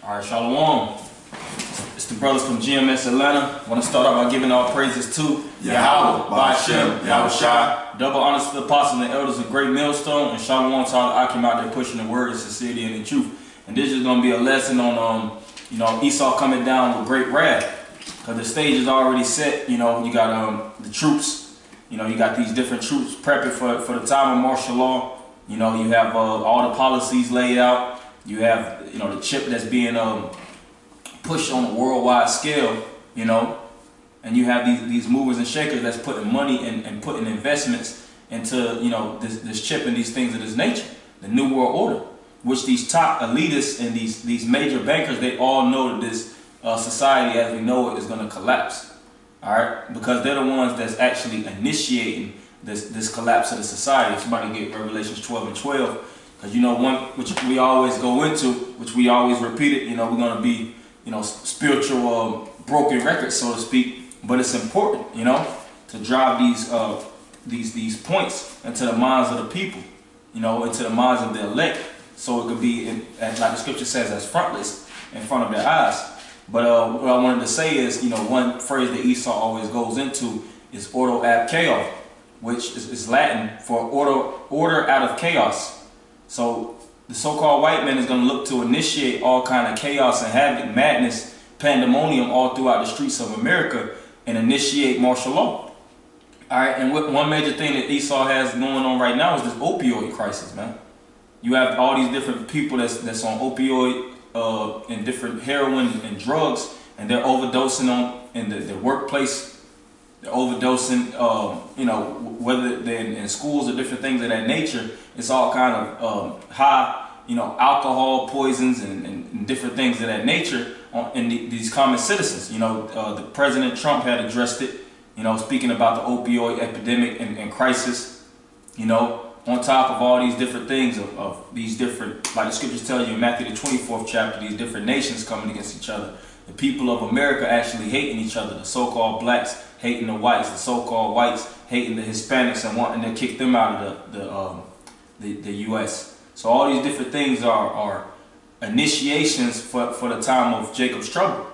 All right, Shalom. It's the brothers from GMS Atlanta. I want to start off by giving all praises to Yahweh, Ba'ashem, Yahweh Shai. Double honors to the apostles and the elders of Great Millstone, and Shalom to all the Akim out there pushing the word, sincerity, and the truth. And this is going to be a lesson on, Esau coming down with great wrath. Because the stage is already set. You got the troops. You got these different troops prepping for the time of martial law. You have all the policies laid out. You have, the chip that's being pushed on a worldwide scale, and you have these movers and shakers that's putting money and putting investments into, this chip and these things of this nature, the New World Order, which these top elitists and these major bankers, they all know that this society as we know it is going to collapse, all right? Because they're the ones that's actually initiating this collapse of the society. Somebody get Revelations 12 and 12. Because one which we always go into, which we always repeat it, we're going to be, spiritual broken records, so to speak. But it's important, to drive these points into the minds of the people, into the minds of the elect, so it could be, like the scripture says, as frontless in front of their eyes. But what I wanted to say is, one phrase that Esau always goes into is ordo ab chaos, which is Latin for order out of chaos. So the so-called white man is going to look to initiate all kind of chaos and havoc, madness, pandemonium all throughout the streets of America and initiate martial law. All right, and one major thing that Esau has going on right now is this opioid crisis, man. You have all these different people that's on opioid and different heroin and drugs, and they're overdosing on in the workplace. They're overdosing, whether they're in schools or different things of that nature. It's all kind of high, alcohol, poisons, and different things of that nature in these common citizens. The President Trump had addressed it, speaking about the opioid epidemic and crisis, on top of all these different things of these different, like the scriptures tell you in Matthew the 24th chapter, these different nations coming against each other. The people of America actually hating each other, the so-called blacks hating the whites, the so-called whites hating the Hispanics and wanting to kick them out of the U.S. So all these different things are initiations for the time of Jacob's trouble,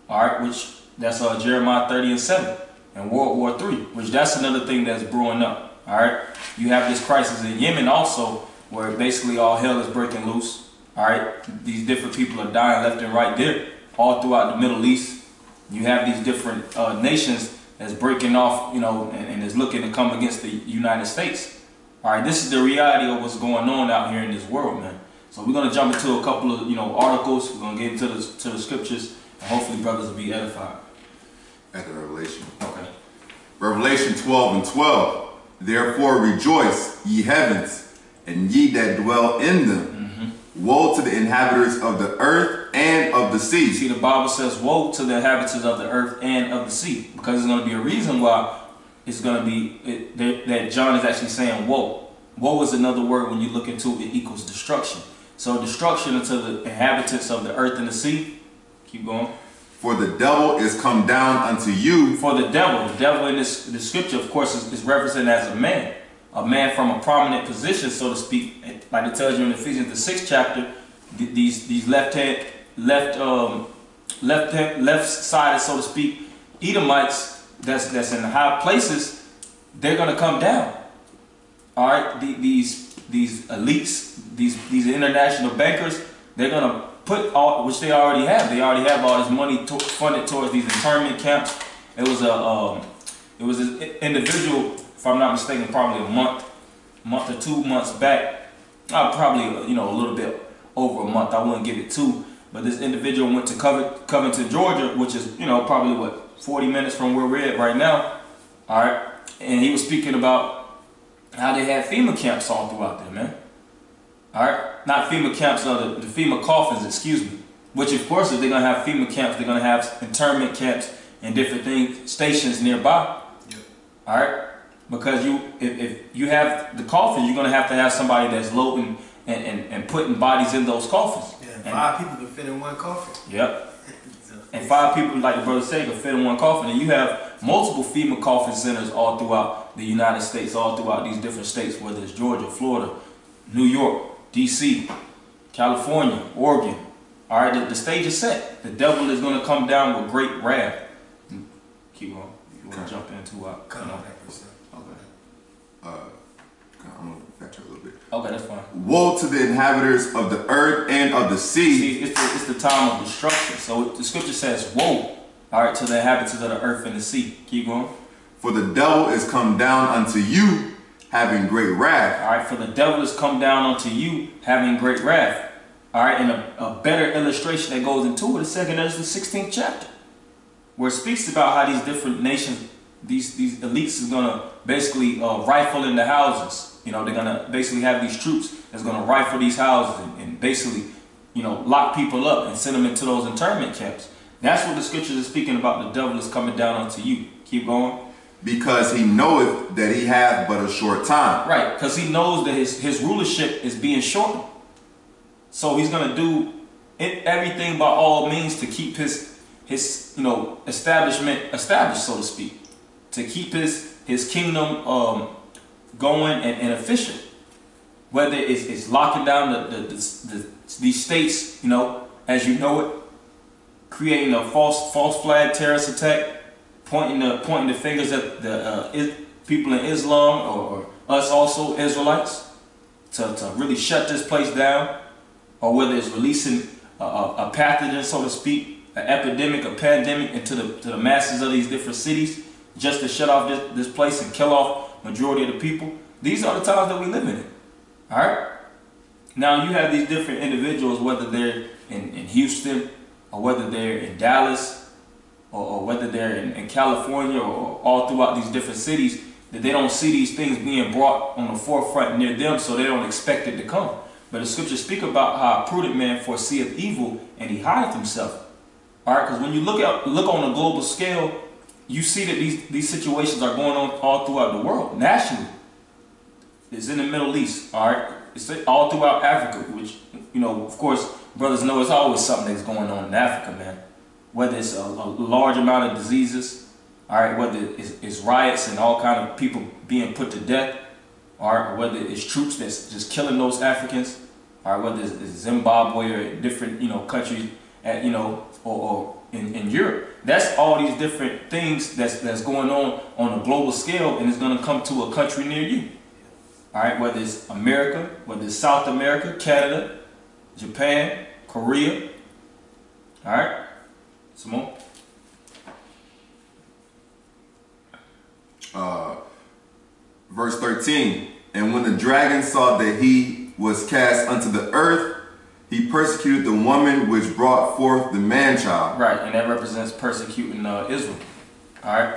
all right, which that's Jeremiah 30 and 7, and World War III, which that's another thing that's brewing up, all right. You have this crisis in Yemen also, where basically all hell is breaking loose, all right. These different people are dying left and right there, all throughout the Middle East. You have these different nations that's breaking off, and is looking to come against the United States. All right, this is the reality of what's going on out here in this world, man. So we're going to jump into a couple of, articles. We're going to get into the scriptures, and hopefully brothers will be edified. At the Revelation. Okay. Revelation 12 and 12. Therefore rejoice, ye heavens, and ye that dwell in them. Woe to the inhabitants of the earth and of the sea. See, the Bible says, woe to the inhabitants of the earth and of the sea. Because there's going to be a reason why it's going to be, that John is actually saying woe. Woe is another word when you look into it equals destruction. So destruction unto the inhabitants of the earth and the sea. Keep going. For the devil is come down unto you. For the devil in this scripture, of course, is represented as a man from a prominent position, so to speak. Like it tells you in Ephesians the 6th chapter, these left sided, so to speak, Edomites that's in the high places, they're gonna come down. All right, these elites, these international bankers, they're gonna put all, which they already have. They already have all this money funded towards these internment camps. It was an individual, if I'm not mistaken, probably a month or 2 months back. Probably a little bit over a month. I wouldn't give it 2, but this individual went to Covington, Georgia, which is probably what, 40 minutes from where we're at right now. All right, and he was speaking about how they had FEMA camps all throughout there, man. All right, not FEMA camps, the FEMA coffins, excuse me. Which of course, if they're gonna have FEMA camps, they're gonna have internment camps and different things, stations nearby. Yep. All right. Because if you have the coffins, you're going to have somebody that's loading and putting bodies in those coffins. Yeah, and 5 people can fit in one coffin. Yep. And 5 people, like the brother said, can fit in one coffin. And you have multiple FEMA coffin centers all throughout the United States, all throughout these different states, whether it's Georgia, Florida, New York, D.C., California, Oregon, All right, the stage is set. The devil is going to come down with great wrath. Keep on. If you want to jump into it. Come on, that person. Okay. I'm going to backtrack a little bit. Okay, that's fine. Woe to the inhabitants of the earth and of the sea. See, it's the time of destruction. So the scripture says, woe, all right, to the inhabitants of the earth and the sea. Keep going. For the devil is come down unto you, having great wrath. All right, for the devil is come down unto you, having great wrath. All right, and a better illustration that goes into it is 2 Ezra, the 16th chapter, where it speaks about how these different nations, these elites is going to basically rifle in the houses. You know, they're going to basically have these troops that's going to rifle these houses and basically, you know, lock people up and send them into those internment camps. That's what the scriptures are speaking about. The devil is coming down unto you. Keep going. Because he knoweth that he hath but a short time. Right, because he knows that his rulership is being shortened. So he's going to do everything by all means to keep his you know, establishment established, so to speak. To keep his kingdom going and efficient. Whether it's locking down these states, you know, as you know it, creating a false flag terrorist attack, pointing the fingers at the people in Islam or us also Israelites to really shut this place down, or whether it's releasing a pathogen, so to speak, an epidemic, a pandemic into the masses of these different cities, just to shut off this place and kill off majority of the people. These are the times that we live in. All right. Now you have these different individuals, whether they're in Houston or whether they're in Dallas or whether they're in California or all throughout these different cities, that they don't see these things being brought on the forefront near them, so they don't expect it to come. But the scriptures speak about how a prudent man foreseeth evil and he hideth himself. All right, because when you look on a global scale, you see that these situations are going on all throughout the world, nationally. It's in the Middle East, all right? It's all throughout Africa, which, you know, of course, brothers know it's always something that's going on in Africa, man. Whether it's a large amount of diseases, all right, whether it's riots and all kind of people being put to death, all right, or whether it's troops that's just killing those Africans, all right, whether it's Zimbabwe or different, you know, countries, you know, or in Europe. That's all these different things that's going on a global scale, and it's going to come to a country near you. All right, whether it's America, whether it's South America, Canada, Japan, Korea. All right, some more. Verse 13. And when the dragon saw that he was cast unto the earth, he persecuted the woman which brought forth the man-child. Right, and that represents persecuting Israel. All right,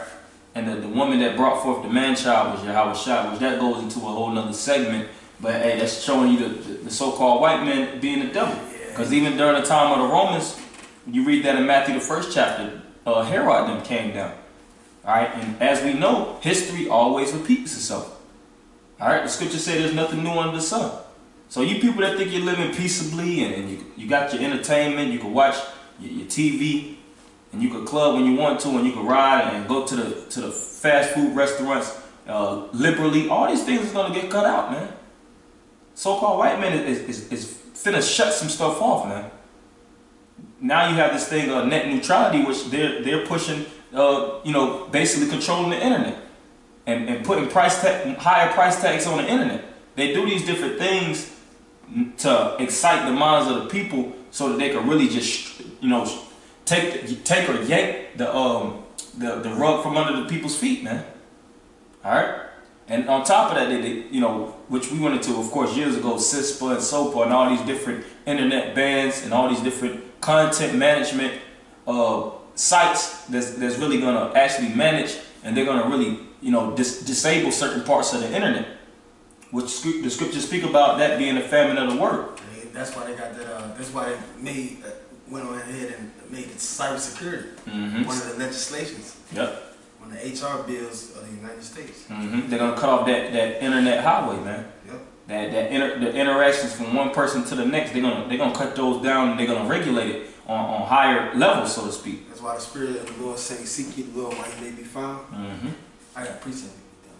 and the woman that brought forth the man-child was Yahweh, which that goes into a whole nother segment. But hey, that's showing you the so-called white man being the devil. Because even during the time of the Romans, you read that in Matthew the 1st chapter, Herod them came down. All right, and as we know, history always repeats itself. All right, the scripture says there's nothing new under the sun. So you people that think you're living peaceably and you got your entertainment, you can watch your TV, and you can club when you want to, and you can ride and go to the fast food restaurants liberally. All these things is gonna get cut out, man. So-called white man is finna shut some stuff off, man. Now you have this thing of net neutrality, which they're pushing, you know, basically controlling the internet and putting higher price tags on the internet. They do these different things to excite the minds of the people so that they can really just, you know, take or yank the rug from under the people's feet, man. All right. And on top of that, they you know, which we went into, of course, years ago, CISPA and SOPA and all these different internet bans and all these different content management sites that's really gonna actually manage, and they're gonna really, you know, disable certain parts of the internet, which the scriptures speak about that being the famine of the word. That's why they got that. That's why they went on ahead and made it cybersecurity one of the legislations. Yep. One of the HR bills of the United States. They're gonna cut off that internet highway, man. Yep. The interactions from one person to the next, they're gonna cut those down, and they're gonna regulate it on higher levels, so to speak. That's why the Spirit of the Lord saying, "Seek ye the Lord while he may be found." I got a precept.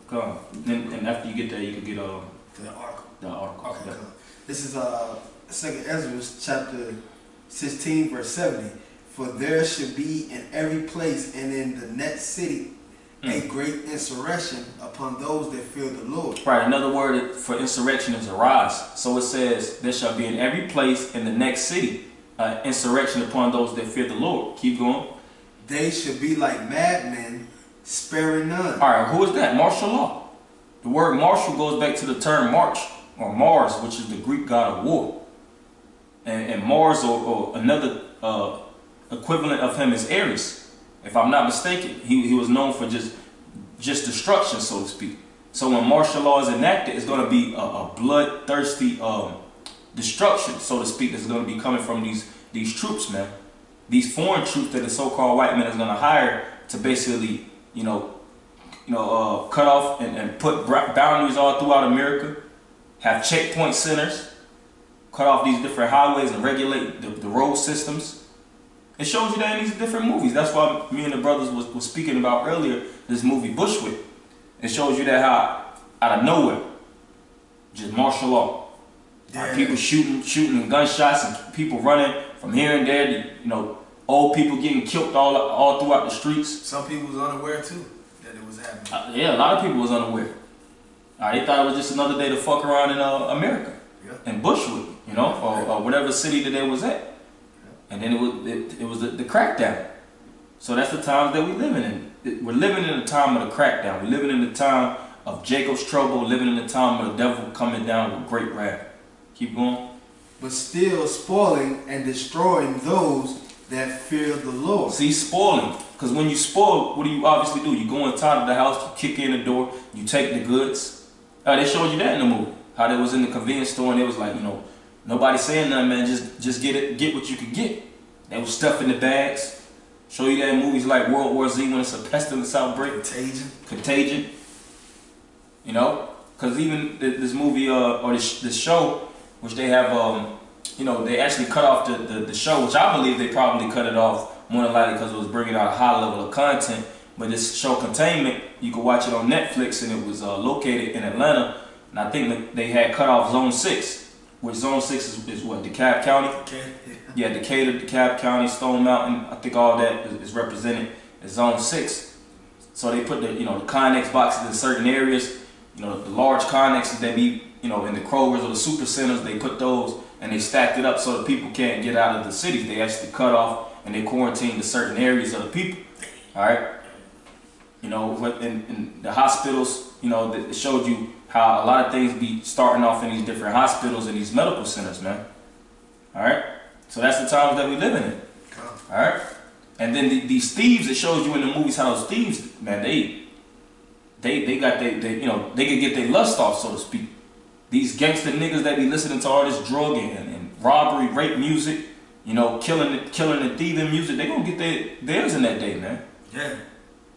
Come on. And after you get there, you can get the article. The article. Okay, yep. come on. This is 2 Ezra chapter 16 verse 70. For there should be in every place and in the next city a great insurrection upon those that fear the Lord. Right, another word for insurrection is arise. So it says, there shall be in every place in the next city insurrection upon those that fear the Lord. Keep going. They should be like madmen, sparing none. All right, who is that? Martial law. The word martial goes back to the term March or Mars, which is the Greek god of war. And Mars or another equivalent of him is Ares. If I'm not mistaken, he was known for just destruction, so to speak. So when martial law is enacted, it's going to be a bloodthirsty destruction, so to speak, that's going to be coming from these troops, man. These foreign troops that the so-called white man is going to hire to basically, cut off and put boundaries all throughout America, have checkpoint centers, cut off these different highways and regulate the road systems. It shows you that in these different movies. That's why me and the brothers was speaking about earlier, this movie Bushwick. It shows you that how out of nowhere, just martial law. Yeah. People shooting gunshots and people running from here and there. Old people getting killed all throughout the streets. Some people was unaware too that it was happening. Yeah, a lot of people was unaware. They thought it was just another day to fuck around in America, in Bushwick, or whatever city that they was at. And then it was the crackdown. So that's the times that we're living in. We're living in the time of the crackdown. We're living in the time of Jacob's trouble, living in the time of the devil coming down with great wrath. Keep going. But still spoiling and destroying those that fear the Lord. See, spoiling. Because when you spoil, what do you obviously do? You go inside of the house, you kick in the door, you take the goods. They showed you that in the movie. How they was in the convenience store and it was like, nobody saying nothing, man. Just get what you could get. They was stuffing the bags. Show you that in movies like World War Z when it's a pestilence outbreak. Contagion. Because even this movie or this show, which they have, they actually cut off the show, which I believe they probably cut it off more than likely because it was bringing out a high level of content. But this show Containment, you could watch it on Netflix, and it was located in Atlanta. And I think they had cut off Zone 6. Which Zone 6 is what, DeKalb County? Yeah, Decatur, DeKalb County, Stone Mountain. I think all that is represented as Zone 6. So they put the Connex boxes in certain areas. The large Connexes that be in the Krogers or the super centers. They put those and they stacked it up so the people can't get out of the cities. They actually cut off and they quarantined the certain areas of the people. All right. In the hospitals, it showed you how a lot of things be starting off in these different hospitals and these medical centers, man. All right. So that's the times that we living in. All right. And then these thieves, it shows you in the movies how those thieves, man, they got they could get their lust off, so to speak. These gangster niggas that be listening to all this drug and robbery, rape music, killing and thieving music, they gonna get theirs in that day, man. Yeah.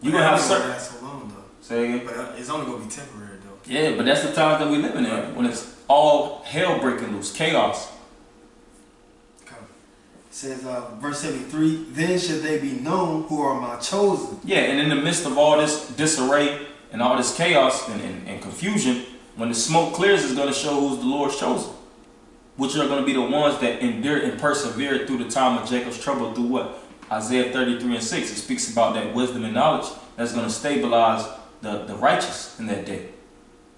You gonna have certain. Last so long though. Say again. But it's only gonna be temporary though. Yeah, but that's the times that we living in when it's all hell breaking loose, chaos. It says, verse 73, then should they be known who are my chosen. Yeah, and in the midst of all this disarray and all this chaos and confusion, when the smoke clears, it's going to show who's the Lord's chosen. Which are going to be the ones that endure and persevere through the time of Jacob's trouble through what? Isaiah 33 and 6. It speaks about that wisdom and knowledge that's going to stabilize the righteous in that day.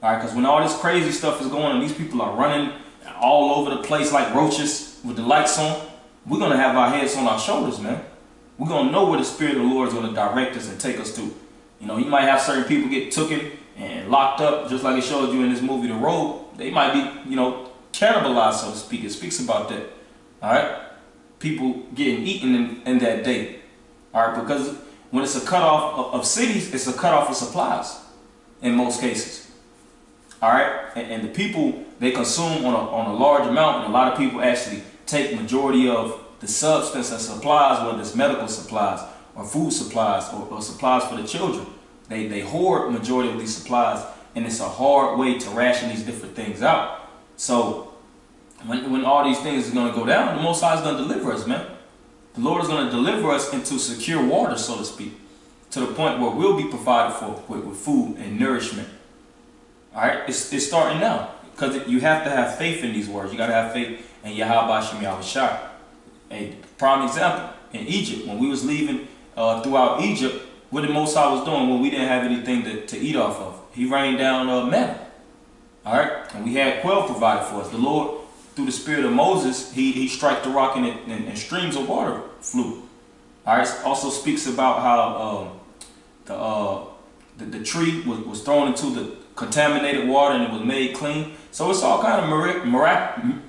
All right, because when all this crazy stuff is going on, these people are running all over the place like roaches with the lights on. We're going to have our heads on our shoulders, man. We're going to know where the Spirit of the Lord is going to direct us and take us to. You might have certain people get taken and locked up, just like it showed you in this movie, The Road. They might be, cannibalized, so to speak. It speaks about that. All right? People getting eaten in that day. All right? Because when it's a cutoff of cities, it's a cutoff of supplies in most cases. All right? And the people, they consume on a large amount, and a lot of people actually take majority of the substance and supplies, whether it's medical supplies or food supplies or supplies for the children. They hoard majority of these supplies, and it's a hard way to ration these different things out. So when all these things is going to go down, the Most High is going to deliver us, man. The Lord is going to deliver us into secure water, so to speak, to the point where we'll be provided for with food and nourishment. All right, it's starting now, because you have to have faith in these words. You got to have faith in Yahweh Shem Yahushua. A prime example, in Egypt, when we was leaving throughout Egypt, what the Most High was doing when we didn't have anything to eat off of? He rained down manna. All right, and we had quail provided for us. The Lord, through the spirit of Moses, he struck the rock and streams of water flew. All right, it also speaks about how the tree was thrown into the contaminated water and it was made clean. So it's all kind of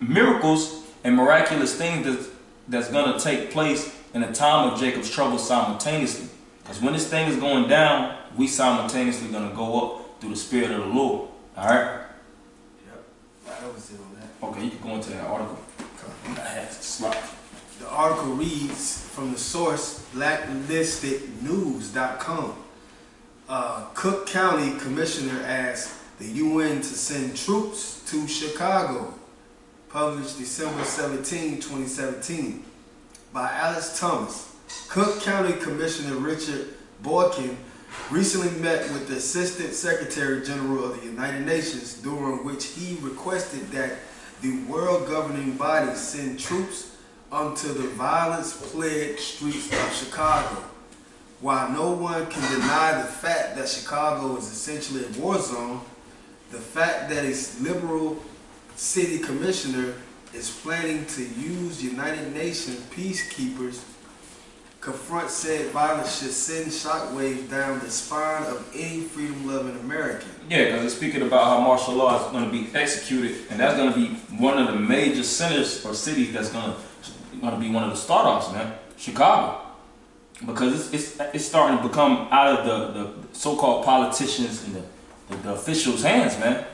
miracles and miraculous things that's going to take place in the time of Jacob's trouble simultaneously. Because when this thing is going down, we simultaneously going to go up through the spirit of the Lord. All right? Yep. That was it on that. Okay, you can go into that article. I have to slide. The article reads from the source blacklistednews.com. Cook County Commissioner asked the UN to send troops to Chicago. Published December 17, 2017. By Alice Thomas. Cook County Commissioner Richard Boykin recently met with the Assistant Secretary General of the United Nations, during which he requested that the world governing body send troops onto the violence-plagued streets of Chicago. While no one can deny the fact that Chicago is essentially a war zone, the fact that its liberal city commissioner is planning to use United Nations peacekeepers confront said violence should send shockwaves down the spine of any freedom-loving American. Yeah, because it's speaking about how martial law is going to be executed, and that's going to be one of the major centers or cities that's going to be one of the start-offs, man. Chicago. Because it's starting to become out of the so-called politicians and the officials' hands, man.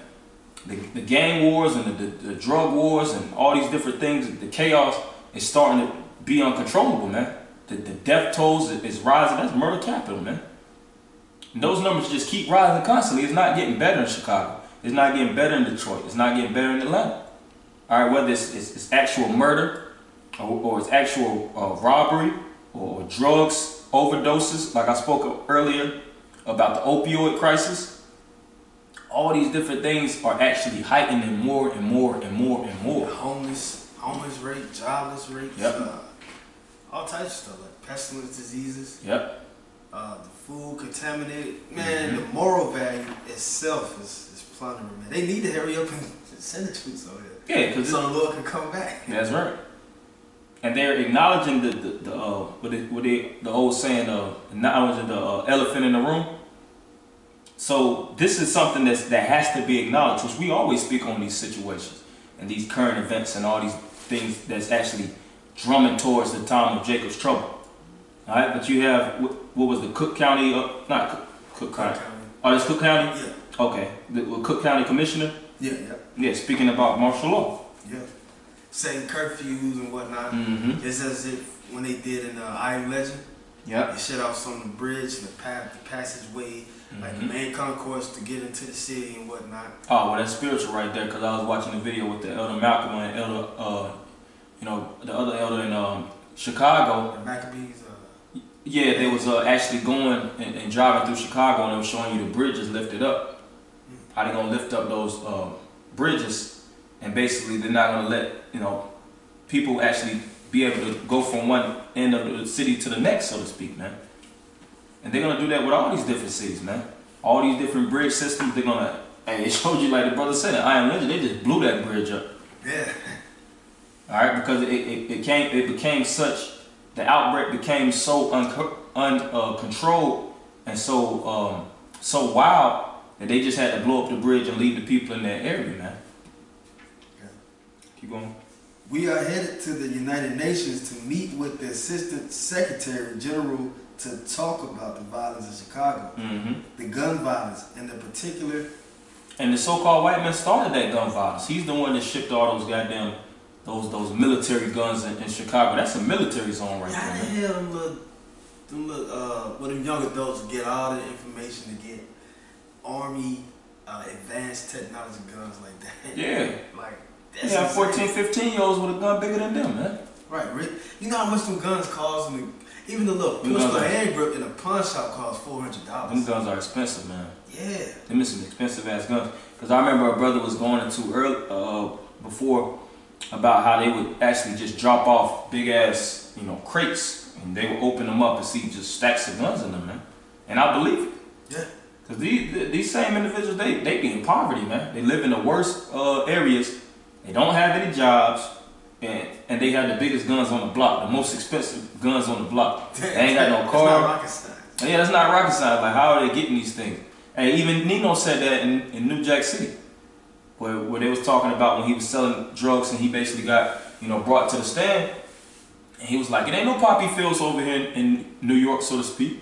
The gang wars and the drug wars and all these different things, the chaos is starting to be uncontrollable, man. The death tolls is rising. That's murder capital, man. And those numbers just keep rising constantly. It's not getting better in Chicago. It's not getting better in Detroit. It's not getting better in Atlanta. All right, whether it's actual murder or it's actual robbery or drugs, overdoses, like I spoke earlier about the opioid crisis. All these different things are actually heightening more and more and more and more. Homeless rate, jobless rates, yep. All types of stuff like pestilence diseases. Yep. The food contaminated. Man, the moral value itself is plundering, man. They need to hurry up and send the troops over there. Yeah, because so the Lord can come back. That's right. And they're acknowledging the old saying acknowledging the elephant in the room. So this is something that has to be acknowledged, which we always speak on these situations and these current events and all these things that's actually drumming towards the time of Jacob's trouble. All right, but you have what was the Cook County? Not Cook County. Oh, that's Cook County. Yeah. Okay, the Cook County Commissioner. Yeah. Yeah, speaking about martial law. Yeah. Setting curfews and whatnot. It's as if when they did in I Am Legend. Yeah. They shut off some of the bridge, the passageway, like the main concourse to get into the city and whatnot. Oh, well, that's spiritual right there, because I was watching a video with the Elder Malcolm and Elder, the other elder in Chicago. The Maccabees. Yeah, they was actually going and driving through Chicago, and they were showing you the bridges lifted up. How they gonna lift up those bridges, and basically they're not gonna let people actually be able to go from one end of the city to the next, so to speak, man. And they're gonna do that with all these different cities, man. All these different bridge systems, they're gonna. And it showed you, like the brother said, I Am Legend, they just blew that bridge up. Yeah. All right, because it became such. The outbreak became so uncontrolled and so wild that they just had to blow up the bridge and leave the people in that area, man. Okay. Keep going. We are headed to the United Nations to meet with the Assistant Secretary General to talk about the violence in Chicago, the gun violence, and the particular. And the so-called white man started that gun violence. He's the one that shipped all those goddamn those military guns in Chicago. That's a military zone right there. How the hell them young adults get all the information to get Army advanced technology guns like that? Yeah. Like, that's 14, 15-year-olds with a gun bigger than them, man. Right, Rick. You know how much them guns cost? Even the little pistol hand grip in a pawn shop costs $400. Them guns are expensive, man. Yeah. Them is some expensive ass guns. Because I remember a brother was going into before about how they would actually just drop off big ass, crates, and they would open them up and see just stacks of guns in them, man. And I believe it. Yeah. Cause these same individuals, they be in poverty, man. They live in the worst areas. They don't have any jobs, and they have the biggest guns on the block, the most expensive guns on the block. They ain't got no car. That's not rocket science. Yeah, that's not rocket science. Like, how are they getting these things? And even Nino said that in New Jack City, where they was talking about when he was selling drugs and he basically got brought to the stand, and he was like, it ain't no poppy fields over here in New York, so to speak.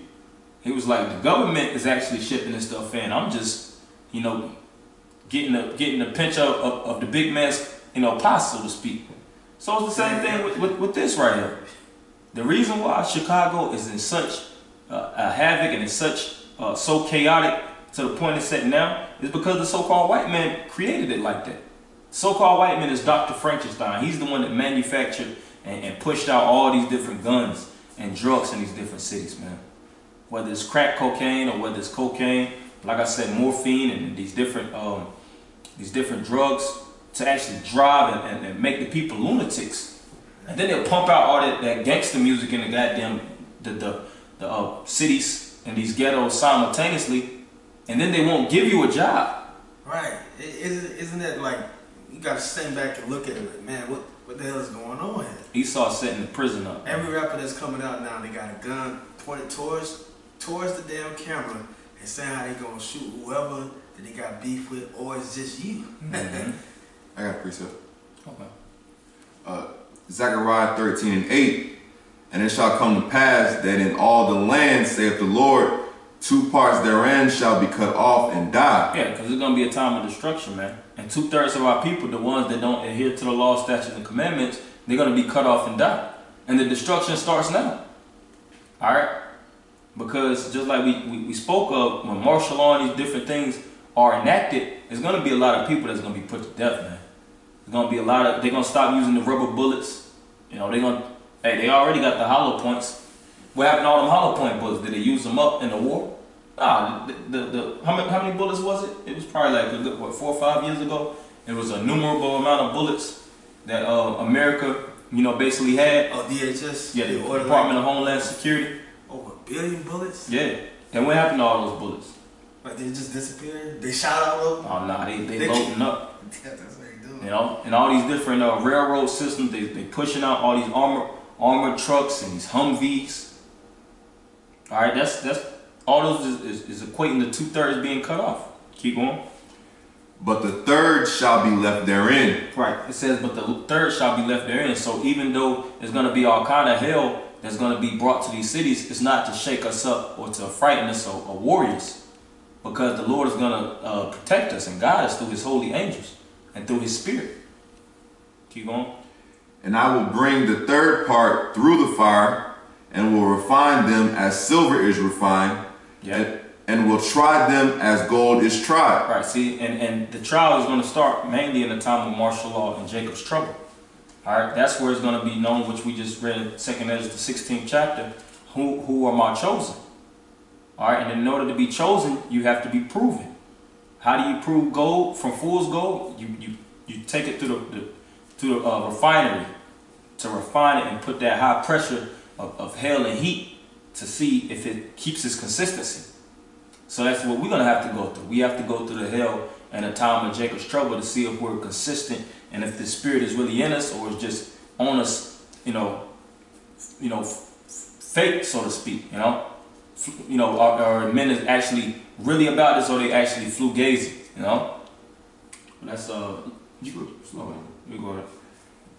He was like, the government is actually shipping this stuff in. I'm just getting the pinch of the big man's pie, so to speak. So it's the same thing with this right here. The reason why Chicago is in such a havoc and is such so chaotic to the point it's set now is because the so-called white man created it like that. So-called white man is Dr. Frankenstein. He's the one that manufactured and pushed out all these different guns and drugs in these different cities, man. Whether it's crack cocaine or whether it's cocaine, like I said, morphine and these different drugs to actually drive and make the people lunatics. And then they'll pump out all that gangster music in the goddamn the cities and these ghettos simultaneously, and then they won't give you a job. Right? Isn't that like you got to stand back and look at it, like, man? What the hell is going on here? Esau setting the prison up. Every rapper that's coming out now, they got a gun pointed towards the damn camera and saying how they gonna shoot whoever that they got beef with, or it's just you. Mm-hmm. I got a precept. Okay. Zechariah 13:8, and it shall come to pass that in all the land, saith the Lord, 2 parts therein shall be cut off and die. Yeah, because it's going to be a time of destruction, man. And 2/3 of our people, the ones that don't adhere to the law, statutes, and commandments, they're going to be cut off and die. And the destruction starts now. All right? Because just like we spoke of, when martial law and these different things are enacted, there's going to be a lot of people that's going to be put to death, man. There's going to be a lot of, they're going to stop using the rubber bullets. They already got the hollow points. What happened to all them hollow point bullets? Did they use them up in the war? Nah, how many bullets was it? It was probably like, what, 4 or 5 years ago? It was a innumerable amount of bullets that America, basically had. Oh, DHS? Yeah, the Department of Homeland Security. Over 1 billion bullets? Yeah. And what happened to all those bullets? Like, they just disappeared? They shot all of them? Oh, nah, they loading up. Yeah, that's what they doing. And all these different railroad systems, they pushing out all these armored trucks and these Humvees. All right, that's all those is equating to 2/3 being cut off. Keep going. But the third shall be left therein. Right. It says, but the third shall be left therein. So even though there's going to be all kind of hell that's going to be brought to these cities, it's not to shake us up or to frighten us or warriors, because the Lord is going to protect us and guide us through His holy angels and through His Spirit. Keep going. And I will bring the third part through the fire, and will refine them as silver is refined, and will try them as gold is tried. Right, see, and the trial is going to start mainly in the time of martial law and Jacob's trouble. All right, that's where it's going to be known, which we just read in 2nd Ezra, the 16th chapter, who are my chosen. All right, and in order to be chosen, you have to be proven. How do you prove gold from fool's gold? You take it to the refinery to refine it and put that high pressure of hell and heat to see if it keeps its consistency. So that's what we're going to have to go through. We have to go through the hell and the time of Jacob's trouble to see if we're consistent and if the Spirit is really in us or is just on us, fake, so to speak, or men is actually really about this or they actually flu-gazing, That's, you go slow. You go ahead.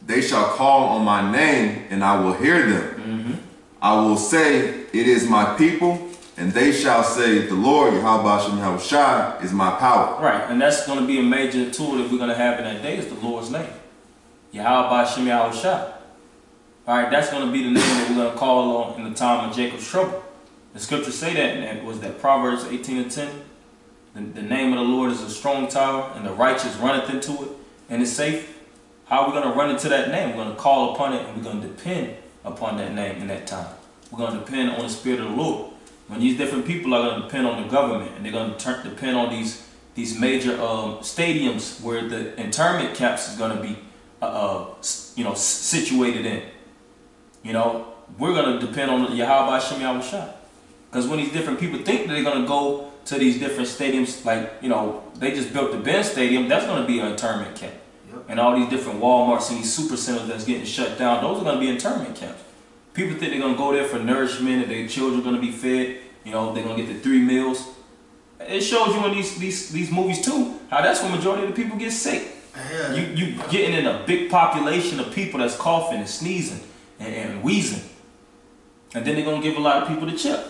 They shall call on my name, and I will hear them. Mm-hmm. I will say, it is my people, and they shall say, the Lord, Yahweh Shem Yahushai, is my power. Right, and that's going to be a major tool that we're going to have in that day is the Lord's name. Yahweh Shem Yahushai. All right, that's going to be the name that we're going to call on in the time of Jacob's trouble. The scriptures say that, and it was that Proverbs 18:10. The name of the Lord is a strong tower, and the righteous runneth into it, and is safe. How are we going to run into that name? We're going to call upon it, and we're going to depend upon that name in that time. We're going to depend on the Spirit of the Lord. When these different people are going to depend on the government, and they're going to depend on these major stadiums where the internment camps is going to be situated in. You know, we're gonna depend on Yahweh Shem Yahushua. Because when these different people think that they're gonna go to these different stadiums, like, you know, they just built the Ben Stadium, that's gonna be an internment camp. Yep. And all these different Walmarts and these super centers that's getting shut down, those are gonna be internment camps. People think they're gonna go there for nourishment and their children are gonna be fed, you know, they're gonna get the 3 meals. It shows you in these movies too, how that's when majority of the people get sick. Yeah. You getting in a big population of people that's coughing and sneezing and wheezing. And then they're gonna give a lot of people the chip.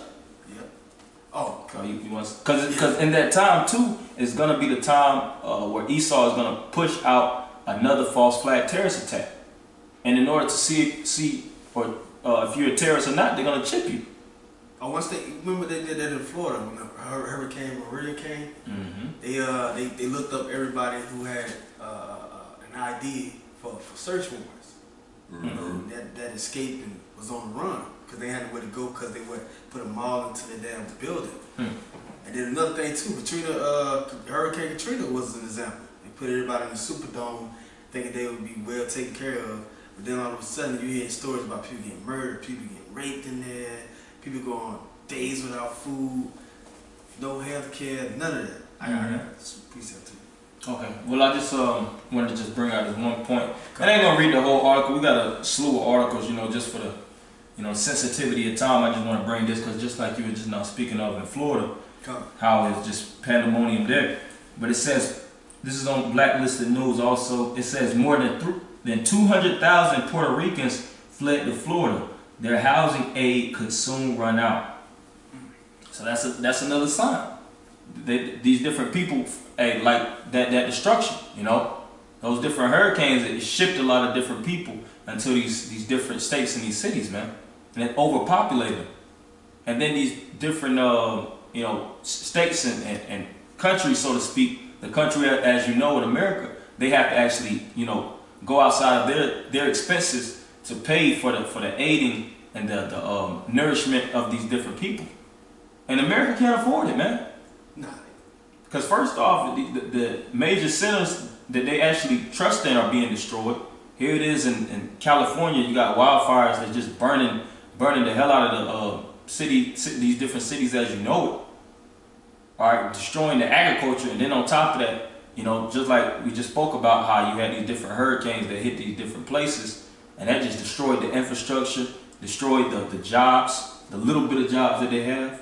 Yep. Oh, because in that time too, it's gonna be the time where Esau is gonna push out another false flag terrorist attack. And in order to see if you're a terrorist or not, they're gonna chip you. Oh, once they remember they did that in Florida when the Hurricane Maria came. Mm-hmm. They looked up everybody who had an ID for search warrants. Mm-hmm. that escaped and was on the run because they had nowhere to go because they would put them all into the damn building. Mm-hmm. And then another thing too, Hurricane Katrina was an example. They put everybody in the Superdome thinking they would be well taken care of, but then all of a sudden you hear stories about people getting murdered, people getting raped in there. People go on days without food, no health care, none of that. I got that precept too. Okay. Well, I just wanted to just bring out this one point. I ain't gonna read the whole article. We got a slew of articles, you know, just for the sensitivity of time. I just want to bring this because just like you were just now speaking of in Florida, how it's just pandemonium there. But it says this is on Blacklisted News. Also, it says more than 200,000 Puerto Ricans fled to Florida. Their housing aid could soon run out. So that's another sign. These different people, like that destruction, you know, those different hurricanes, it shipped a lot of different people into these different states and these cities, man, and it overpopulated them. And then these different states and countries, so to speak, the country as you know in America, they have to actually go outside of their expenses to pay for the aiding and the nourishment of these different people. And America can't afford it, man. Nah. Because first off, the major centers that they actually trust in are being destroyed. Here it is in California, you got wildfires that just burning the hell out of the these different cities as you know it. Alright, destroying the agriculture, and then on top of that, just like we just spoke about how you had these different hurricanes that hit these different places, and that just destroyed the infrastructure, destroyed the jobs, the little bit of jobs that they have,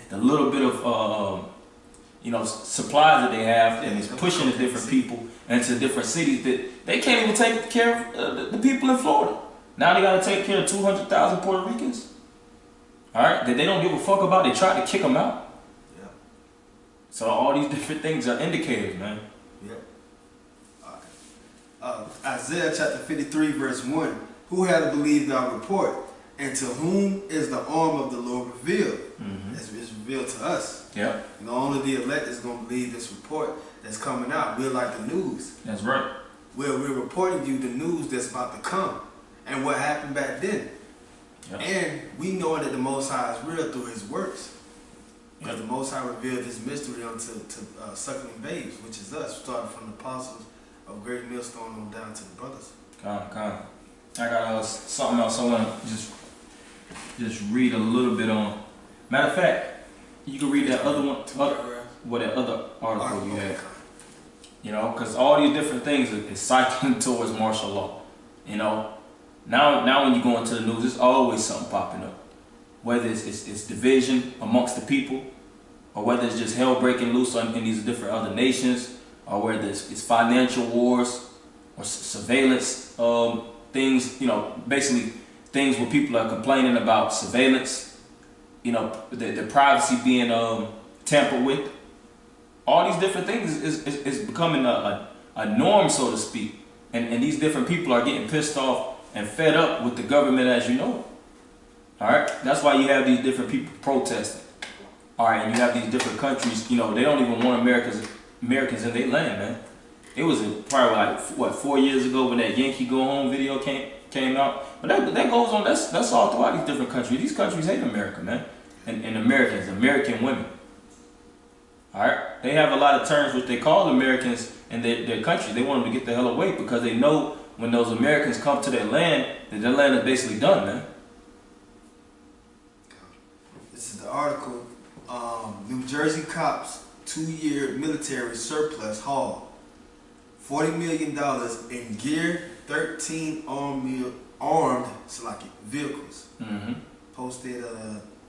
the little bit of supplies that they have, and it's pushing the different people into different cities that they can't even take care of the people in Florida. Now they got to take care of 200,000 Puerto Ricans, all right, that they don't give a fuck about. They tried to kick them out. Yeah. So all these different things are indicators, man. Yep. Isaiah chapter 53 verse 1. Who had believed our report, and to whom is the arm of the Lord revealed? Mm-hmm. It's revealed to us. Yeah. Only the elect is going to believe this report that's coming out. We're like the news. That's right. We're reporting you the news that's about to come and what happened back then. Yep. And we know that the Most High is real through His works. Because the Most High revealed His mystery unto suckling babes, which is us, starting from the apostles of Great Millstone on down to the brothers. Come. I got something else I want to just read a little bit on. Matter of fact, you can read that other one, that other article you had. Because all these different things is cycling towards martial law. Now when you go into the news, there's always something popping up. Whether it's division amongst the people, or whether it's just hell breaking loose in these different other nations, or whether it's financial wars or surveillance things, basically things where people are complaining about surveillance, the privacy being tampered with. All these different things is becoming a norm, so to speak. And these different people are getting pissed off and fed up with the government as you know it. Alright? That's why you have these different people protesting. Alright, and you have these different countries, they don't even want Americans in their land, man. It was probably like, 4 years ago when that Yankee Go Home video came out. But that goes on, that's all throughout these different countries. These countries hate America, man. And American women. Alright? They have a lot of terms which they call Americans in their country. They want them to get the hell away because they know when those Americans come to their land, that their land is basically done, man. This is the article. New Jersey cops 2-year military surplus haul $40 million in gear, 13 armed vehicles. Posted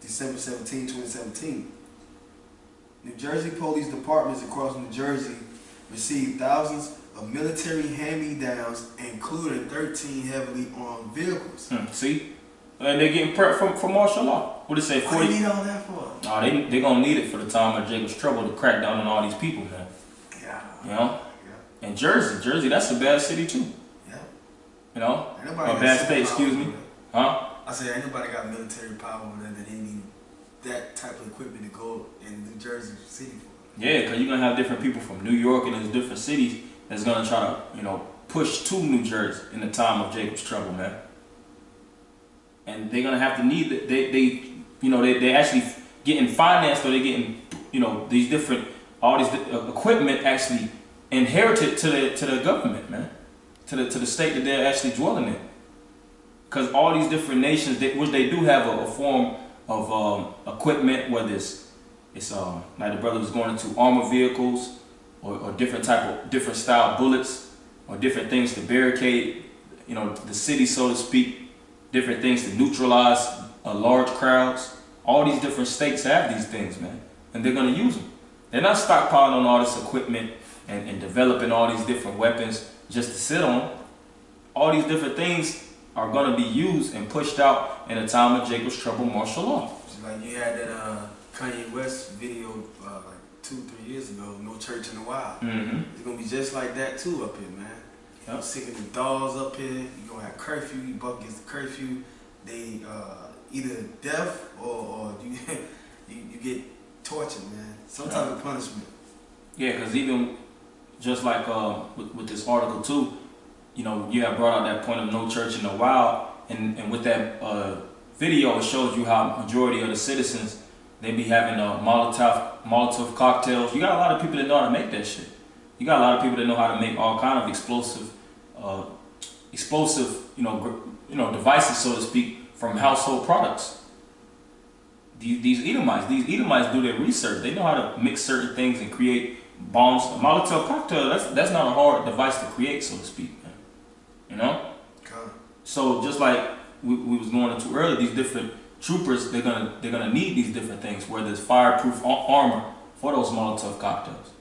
December 17, 2017. New Jersey police departments across New Jersey received thousands of military hand-me-downs, including 13 heavily armed vehicles. See? And they're getting prepped for martial law. What do they say? 40? What do you need all that for? Oh, they're going to need it for the time of Jacob's trouble to crack down on all these people, man. Yeah. You know? Yeah. And Jersey, that's a bad city too. Yeah. You know? A bad state, excuse me. Huh? I said, ain't nobody got military power over there that they need that type of equipment to go in New Jersey City for. Yeah, because you're going to have different people from New York and those different cities that's going to try to, you know, push to New Jersey in the time of Jacob's trouble, man. And they're going to have to need it. They actually getting financed, or they're getting, you know, these different, all these equipment actually inherited to the government, man. To the state that they're actually dwelling in. Because all these different nations, which they do have a form of equipment, whether it's like the brother was going into armor vehicles, or different style bullets, or different things to barricade, you know, the city, so to speak, different things to neutralize large crowds. All these different states have these things, man, and they're going to use them. They're not stockpiling on all this equipment and developing all these different weapons just to sit on. All these different things are going to be used and pushed out in a time of Jacob's trouble martial law. It's like you had that Kanye West video like 2-3 years ago, No Church in the Wild. It's going to be just like that too up here, man. Yep. Sick of the dolls up here. You're going to have curfew, you buck against the curfew. They either death or you get tortured, man. Some type of punishment. Yeah, because even just like with this article too, you know, you have brought out that point of no church in the wild, and with that video, it shows you how majority of the citizens, they be having Molotov cocktails. You got a lot of people that know how to make that shit. You got a lot of people that know how to make all kind of explosive, you know, devices, so to speak, from household products. These Edomites do their research. They know how to mix certain things and create bombs. A Molotov cocktail, that's not a hard device to create, so to speak, man. You know? Okay. So just like we was going into earlier, these different troopers, they're gonna need these different things, whether it's fireproof armor for those Molotov cocktails,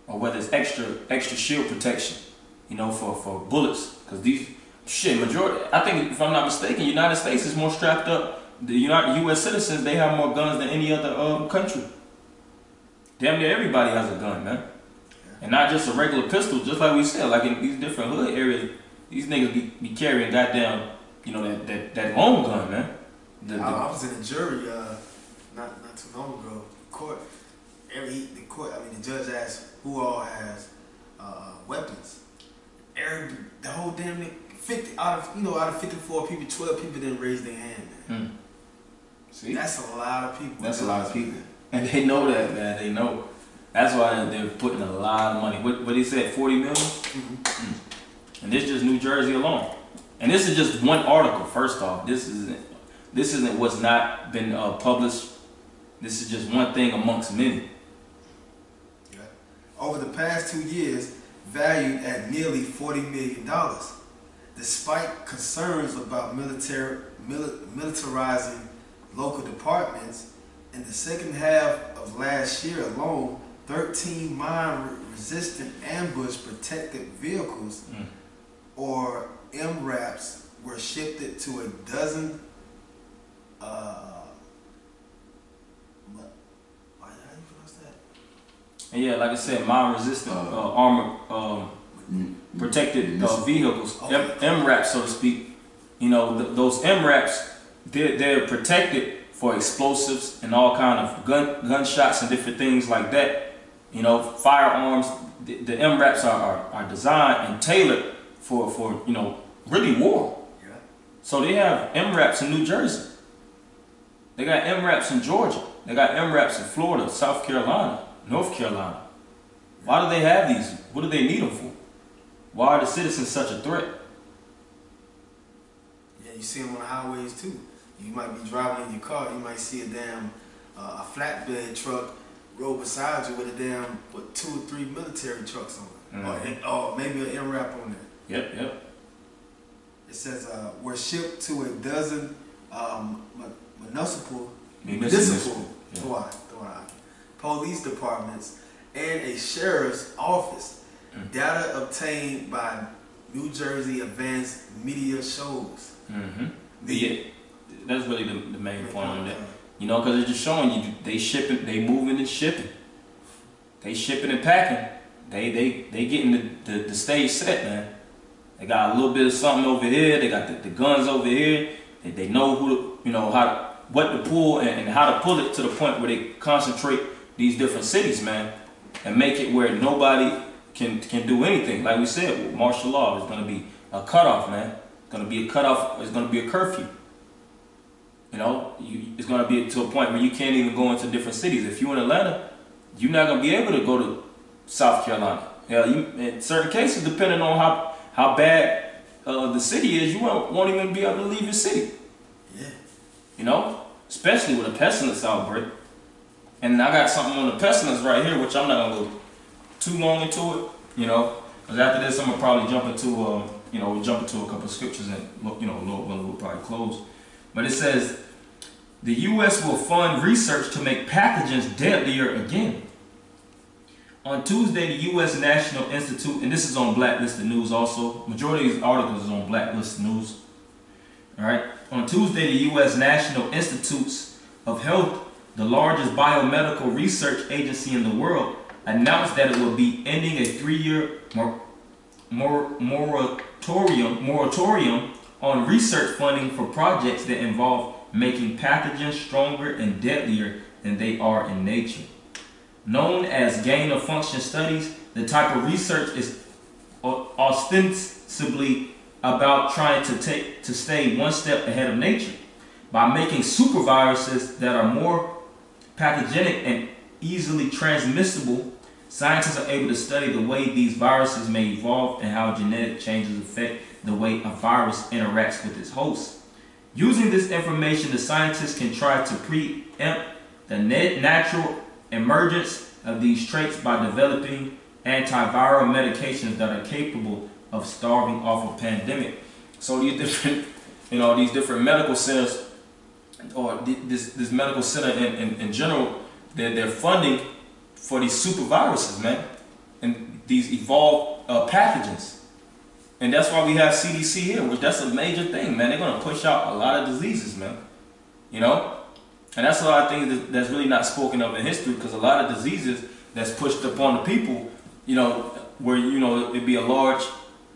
or whether it's extra shield protection, you know, for bullets. Because these majority, I think, if I'm not mistaken, United States is more strapped up. The U.S. citizens, they have more guns than any other country. Damn near everybody has a gun, man. And not just a regular pistol, just like we said, like in these different hood areas, these niggas be carrying goddamn, you know, that long gun, man. I was in a jury not too long ago. The judge asked who all has weapons. The whole damn 50 out of 54 people, 12 people didn't raise their hand, man. See, that's a lot of people. That's a lot of people, and they know that, man. They know. That's why they're putting a lot of money. What he said, 40 million? And this is just New Jersey alone. And this is just one article. First off, this isn't what's not been published. This is just one thing amongst many. Yeah. Over the past 2 years, valued at nearly $40 million, despite concerns about militarizing local departments. In the second half of last year alone, 13 mine-resistant ambush-protected vehicles, or MRAPs, were shifted to a dozen. How do you pronounce that? And yeah, like I said, mine-resistant armor protected vehicles, MRAPs, so to speak. You know, those MRAPs, they're protected for explosives and all kind of gunshots and different things like that. You know, firearms. The MRAPs are designed and tailored for you know, really war. Yeah. So they have MRAPs in New Jersey. They got MRAPs in Georgia. They got MRAPs in Florida, South Carolina, North Carolina. Why do they have these? What do they need them for? Why are the citizens such a threat? Yeah, you see them on the highways too. You might be driving in your car, you might see a damn a flatbed truck roll beside you with a damn 2 or 3 military trucks on it, or maybe an MRAP on there. Yep. It says we're shipped to a dozen municipal police departments and a sheriff's office. Data obtained by New Jersey Advanced Media shows. Yeah, that's really the main point on that. You know, because it's just showing you they shipping, they moving and shipping, they shipping and packing. They getting the stage set, man. They got a little bit of something over here. They got the guns over here. They know who to, you know, what to pull and how to pull it to the point where they concentrate these different cities, man, and make it where nobody can do anything. Like we said, with martial law, there's going to be a cutoff, man. It's going to be a cutoff. It's going to be a curfew. You know, it's going to be to a point where you can't even go into different cities. If you're in Atlanta, you're not going to be able to go to South Carolina. Hell, in certain cases, depending on how bad the city is, you won't even be able to leave your city. Yeah. You know, especially with a pestilence outbreak. And I got something on the pestilence right here, which I'm not going to go too long into it, you know, because after this, I'm going to probably jump into, we'll jump into a couple of scriptures and, you know, we'll probably close. But it says, the U.S. will fund research to make pathogens deadlier again. On Tuesday, the U.S. National Institute, and this is on Blacklisted News also. Majority of these articles is on Blacklisted News. All right. On Tuesday, the U.S. National Institutes of Health, the largest biomedical research agency in the world, announced that it will be ending a 3-year moratorium on research funding for projects that involve making pathogens stronger and deadlier than they are in nature. Known as gain-of-function studies, the type of research is ostensibly about trying to stay one step ahead of nature. By making superviruses that are more pathogenic and easily transmissible, scientists are able to study the way these viruses may evolve and how genetic changes affect the way a virus interacts with its host. Using this information, the scientists can try to preempt the natural emergence of these traits by developing antiviral medications that are capable of starving off a pandemic. So these different, these different medical centers, or this medical center in general, they're funding for these super viruses, man, and these evolved pathogens. And that's why we have CDC here, which that's a major thing, man. They're going to push out a lot of diseases, man. You know? And that's a lot of things that's really not spoken of in history, because a lot of diseases that's pushed upon the people, where, it'd be a large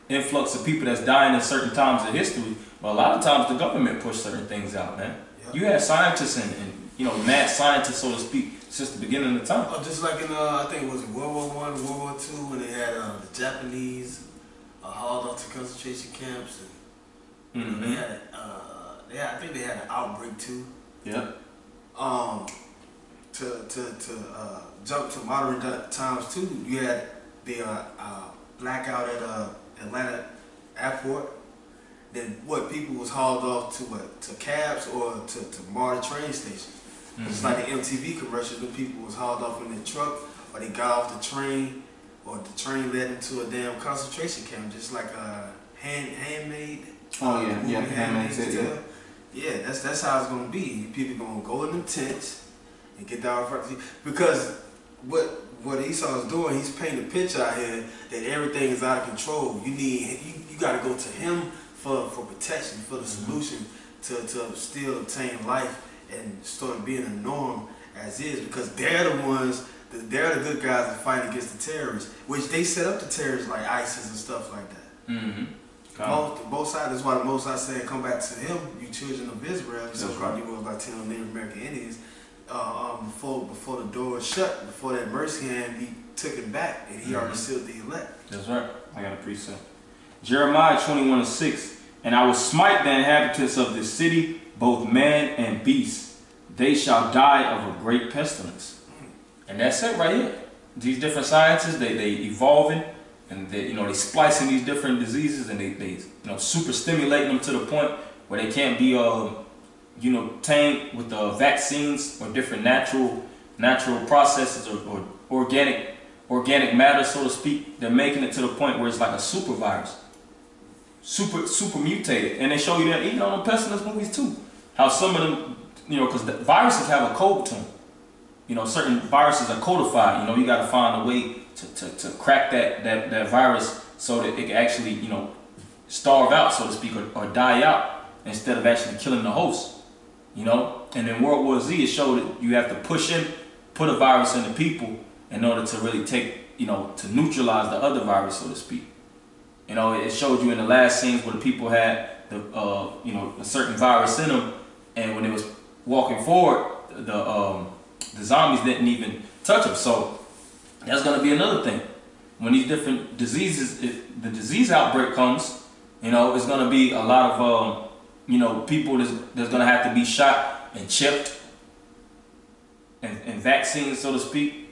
influx of people that's dying in certain times of history. But a lot of times the government pushed certain things out, man. Yep. You had scientists and mad scientists, so to speak, since the beginning of time. Oh, just like in, I think it was World War I, World War II, when they had the Japanese hauled off to concentration camps, and they had, I think they had an outbreak too. Yeah. To jump to modern times too, you had the blackout at Atlanta airport. Then people was hauled off to cabs or to MARTA train station. It's like the MTV commercial. The people was hauled off in their truck, or they got off the train, or the train led them to a damn concentration camp, just like a handmade. Oh yeah, handmade. Yeah, that's how it's gonna be. People gonna go in them tents and get down in front of you, because what Esau's doing, he's painting a picture out here that everything is out of control. You got to go to him for protection, for the solution to still obtain life and start being a norm as is, because they're the ones, they're the good guys that fight against the terrorists, which they set up the terrorists like ISIS and stuff like that. Both sides, that's why the Most High said, come back to him, you children of Israel. So probably was about telling Native American Indians, before the door was shut, before that mercy hand be taken back, and he already sealed the elect. That's right. I got a precept. Jeremiah 21:6. And I will smite the inhabitants of this city, both man and beast. They shall die of a great pestilence. And that's it right here. these different sciences, they evolving, and they, they splicing these different diseases, and they super stimulating them to the point where they can't be tamed with the vaccines or different natural processes or organic matter, so to speak. They're making it to the point where it's like a super virus, super mutated. And they show you that even on the pestilence movies too, how some of them, because the viruses have a code to them. Certain viruses are codified. You got to find a way to crack that virus so that it can actually starve out, so to speak, or die out instead of actually killing the host. And in World War Z, it showed that you have to put a virus in the people in order to really take, to neutralize the other virus, so to speak. It showed you in the last scenes where the people had a certain virus in them, and when it was walking forward, the zombies didn't even touch them. So that's going to be another thing. When these different diseases, the disease outbreak comes, it's going to be a lot of people that's going to have to be shot and chipped and vaccines, so to speak.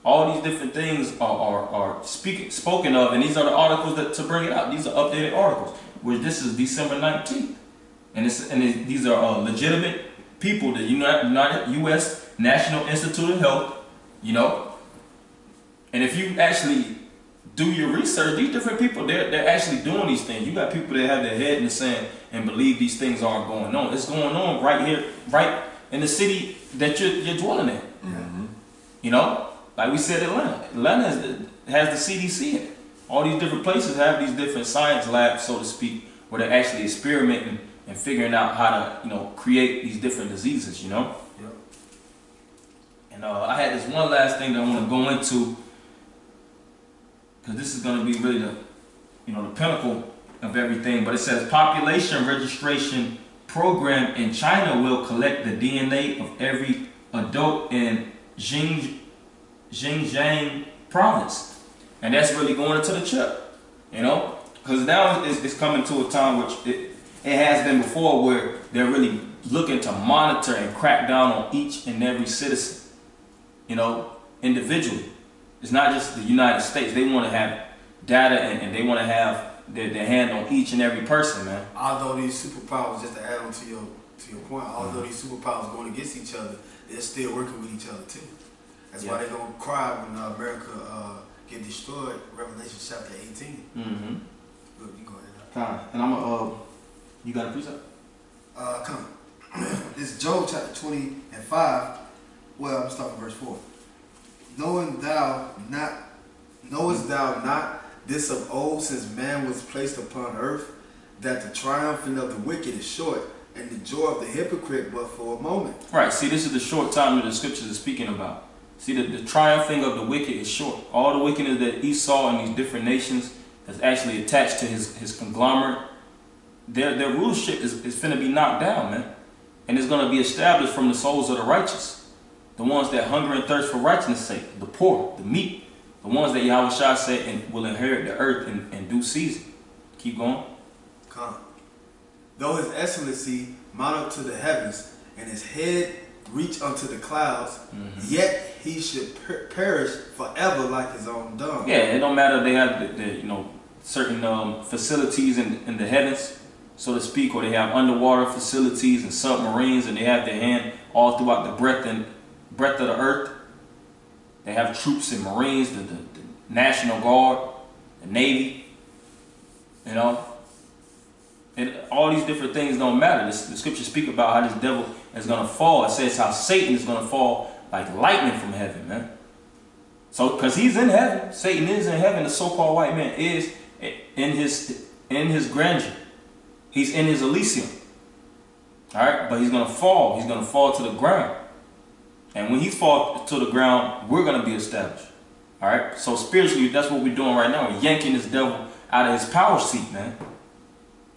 All these different things are spoken of, and these are the articles to bring it out. These are updated articles, which this is December 19th. And these are legitimate people, the U.S. National Institute of Health, And if you actually do your research, these different people, they're actually doing these things. You got people that have their head in the sand and believe these things aren't going on. It's going on right here, right in the city that you're dwelling in. Mm-hmm. Like we said, Atlanta has the CDC in it. All these different places have these different science labs, so to speak, where they're actually experimenting and figuring out how to, create these different diseases, Yep. And I had this one last thing that I want to go into, because this is going to be really the pinnacle of everything. But it says population registration program in China will collect the DNA of every adult in Xinjiang province, and that's really going into the chip, because now it's coming to a time which it has been before, where they're really looking to monitor and crack down on each and every citizen, individually. It's not just the United States. They want to have data and they want to have their hand on each and every person, man. Although these superpowers, just to add on to your point, although these superpowers going against each other, they're still working with each other too. That's why they're going to cry when America get destroyed, Revelation chapter 18. Mm-hmm. Look, you go ahead. And I'm you got a precept? Come. This is Job chapter 20 and 5. Well, I'm starting verse 4. Knowest thou not this of old, since man was placed upon earth, that the triumphing of the wicked is short, and the joy of the hypocrite but for a moment. Right. See, this is the short time that the scriptures are speaking about. See, the triumphing of the wicked is short. All the wickedness that Esau and these different nations that's actually attached to his conglomerate, their rulership is finna be knocked down, man. And it's going to be established from the souls of the righteous. The ones that hunger and thirst for righteousness' sake, the poor, the meek, the ones that Yahweh Shah said and will inherit the earth in due season. Keep going. Come. Though his excellency mount up to the heavens, and his head reach unto the clouds, yet he should perish forever like his own dung. Yeah, it don't matter if they have the certain facilities in the heavens, so to speak, or they have underwater facilities and submarines, and they have their hand all throughout the breadth of the earth. They have troops and Marines, the National Guard, the Navy, and all these different things don't matter. The scriptures speak about how this devil is going to fall. It says how Satan is going to fall like lightning from heaven, man. So, because he's in heaven, Satan is in heaven. The so-called white man is in his grandeur. He's in his Elysium. All right, but he's going to fall. He's going to fall to the ground. And when he falls to the ground, we're going to be established. All right, so spiritually, that's what we're doing right now. We're yanking this devil out of his power seat, man.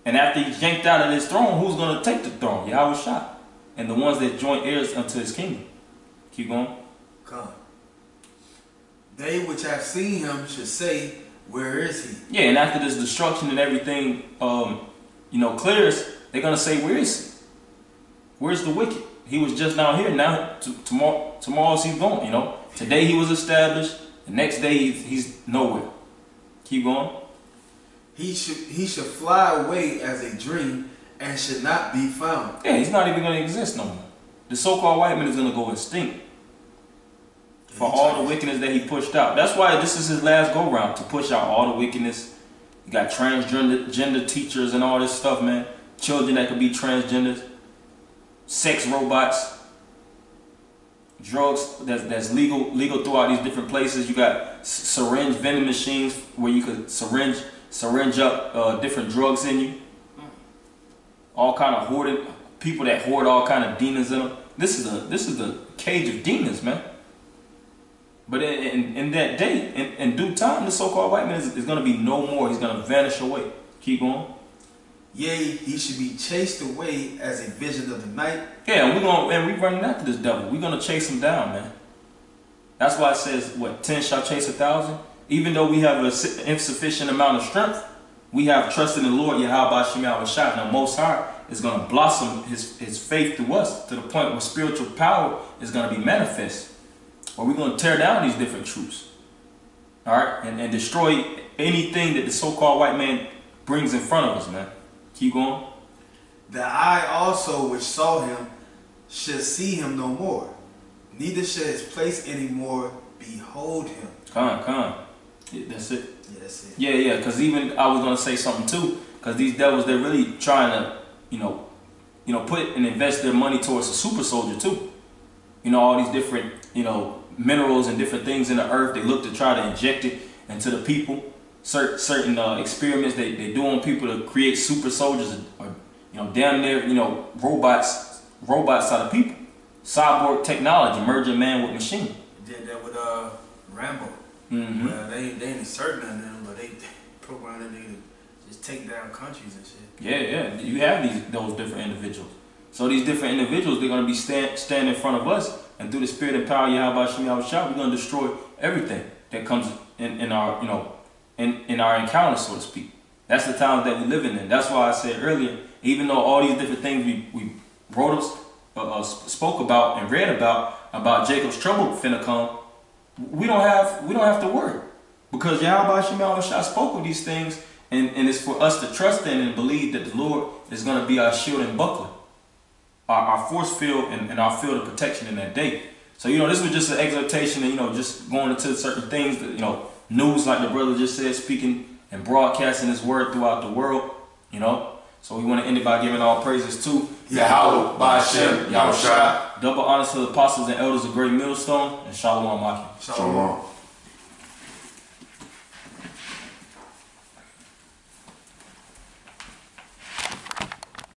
And after he's yanked out of his throne, who's going to take the throne? Yahweh Shah. And the ones that join heirs unto his kingdom. Keep going. Come. They which have seen him should say, where is he? Yeah, and after this destruction and everything, clears, they're going to say, where is he? Where's the wicked? He was just down here. Now, tomorrow's he's gone, Today he was established. The next day, he's nowhere. Keep going. He should fly away as a dream and should not be found. Yeah, he's not even going to exist no more. The so-called white man is going to go extinct for all the wickedness that he pushed out. That's why this is his last go-round, to push out all the wickedness. You got transgender teachers and all this stuff, man. Children that could be transgenders. Sex robots. Drugs that's legal throughout these different places. You got syringe vending machines where you could syringe up different drugs in you. All kind of hoarded people that hoard all kind of demons in them. This is the cage of demons, man. But in that day, in due time, the so-called white man is going to be no more. He's going to vanish away. Keep going. Yea, he should be chased away as a vision of the night. Yeah, we running after this devil. We're going to chase him down, man. That's why it says, what, 10 shall chase 1,000? Even though we have an insufficient amount of strength, we have trust in the Lord, Yahweh Shem Yahushua. Now, Most High is going to blossom his faith through us to the point where spiritual power is going to be manifest. Or we're going to tear down these different truths. All right? And destroy anything that the so-called white man brings in front of us, man. Keep going. The eye also which saw him should see him no more. Neither should his place anymore behold him. Come. Yeah, that's it. Yeah, that's it. Yeah, because even I was going to say something too. Because these devils, they're really trying to, put and invest their money towards a super soldier too. All these different, minerals and different things in the earth. They look to try to inject it into the people. Certain experiments they do on people to create super soldiers, or damn near robots out of people. Cyborg technology, merging man with machine. Did that with Rambo. Mm-hmm. Well, they ain't inserting on them, but they programmed them to just take down countries and shit. Yeah. You have those different individuals. So these different individuals, they're going to be stand in front of us, and through the spirit and power of Yahweh Shem Yahushua, we're going to destroy everything that comes in our in our encounter, so to speak. That's the times that we live in. That's why I said earlier, even though all these different things we spoke about and read about Jacob's trouble finna come, we don't have to worry, because Yahweh Shem Yahushua spoke of these things, and it's for us to trust in and believe that the Lord is going to be our shield and buckler, our force field and our field of protection in that day. So this was just an exhortation, and just going into certain things that news, like the brother just said, speaking and broadcasting his word throughout the world, So we want to end it by giving all praises to Yahweh, Ba'ashem, Yahushua. Double honors to the apostles and elders of Great Millstone, and Shalom Akim. Shalom.